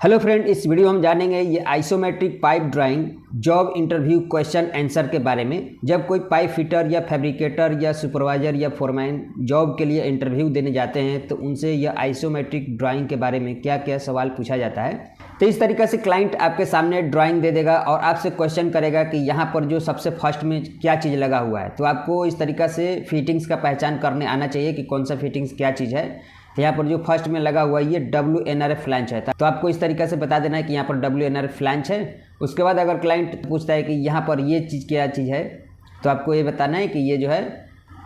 Hello friend, इस video हम जानेंगे ये isometric pipe drawing job interview question answer के बारे में। जब कोई पाइप फिटर या फैब्रिकेटर या सुपरवाइजर या फोरमैन जॉब के लिए इंटरव्यू देने जाते हैं तो उनसे यह आइसोमेट्रिक ड्राइंग के बारे में क्या क्या सवाल पूछा जाता है। तो इस तरीक़े से क्लाइंट आपके सामने ड्राइंग दे देगा और आपसे क्वेश्चन करेगा कि यहाँ पर जो सबसे फर्स्ट में क्या चीज़ लगा हुआ है। तो आपको इस तरीक़ा से फिटिंग्स का पहचान करने आना चाहिए कि कौन सा फिटिंग्स क्या चीज़ है। तो यहाँ पर जो फर्स्ट में लगा हुआ है ये WNRF फ्लैंज है, तो आपको इस तरीके से बता देना है कि यहाँ पर WNRF फ्लैंज है। उसके बाद अगर क्लाइंट पूछता है कि यहाँ पर ये चीज़ क्या चीज़ है तो आपको ये बताना है कि ये जो है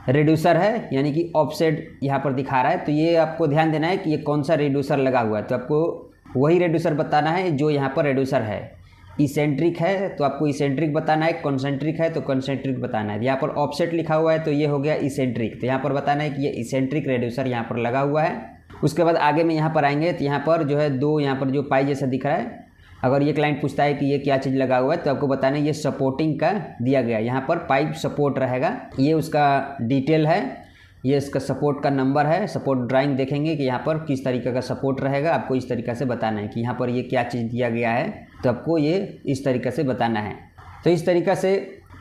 रिड्यूसर है, यानी कि ऑफसेट यहाँ पर दिखा रहा है। तो ये आपको ध्यान देना है कि ये कौन सा रिड्यूसर लगा हुआ है, तो आपको वही रिड्यूसर बताना है जो यहाँ पर रिड्यूसर है। इसेंट्रिक है तो आपको इसेंट्रिक बताना है, कॉन्सेंट्रिक है तो कॉन्सेंट्रिक बताना है। यहाँ पर ऑफसेट लिखा हुआ है तो ये हो गया इसेंट्रिक, तो यहाँ पर बताना है कि ये इसेंट्रिक रेड्यूसर यहाँ पर लगा हुआ है। उसके बाद आगे में यहाँ पर आएंगे तो यहाँ पर जो है दो यहाँ पर जो पाई जैसा दिख रहा है, अगर ये क्लाइंट पूछता है कि ये क्या चीज़ लगा हुआ है तो आपको बताना है ये सपोर्टिंग का दिया गया, यहाँ पर पाइप सपोर्ट रहेगा। ये उसका डिटेल है, ये इसका सपोर्ट का नंबर है। सपोर्ट ड्राइंग देखेंगे कि यहाँ पर किस तरीके का सपोर्ट रहेगा, आपको इस तरीके से बताना है कि यहाँ पर ये क्या चीज़ दिया गया है, तो आपको ये इस तरीके से बताना है। तो इस तरीके से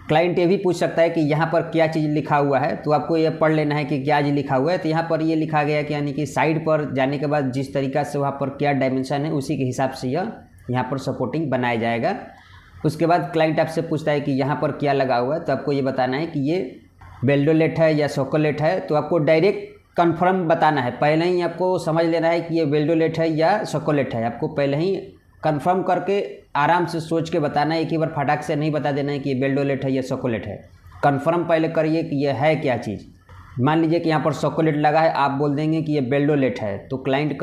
क्लाइंट ये भी पूछ सकता है कि यहाँ पर क्या चीज़ लिखा हुआ है, तो आपको ये पढ़ लेना है कि क्या चीज़ लिखा हुआ है। तो यहाँ पर ये लिखा गया कि यानी कि साइड पर जाने के बाद जिस तरीक़ा से वहाँ पर क्या डायमेंशन है उसी के हिसाब से यह यहाँ पर सपोर्टिंग बनाया जाएगा। उसके बाद क्लाइंट आपसे पूछता है कि यहाँ पर क्या लगा हुआ है, तो आपको ये बताना है कि ये वेल्डोलेट है या सोकोलेट है। तो आपको डायरेक्ट कंफर्म बताना है, पहले ही आपको समझ लेना है कि ये वेल्डोलेट है या सोकोलेट है। आपको पहले ही कंफर्म करके आराम से सोच के बताना है, एक ही बार फटाक से नहीं बता देना है कि ये वेल्डोलेट है या सोकोलेट है। कंफर्म पहले करिए कि ये है क्या चीज़। मान लीजिए कि यहाँ पर सोकोलेट लगा है, आप बोल देंगे कि ये वेल्डोलेट है, तो क्लाइंट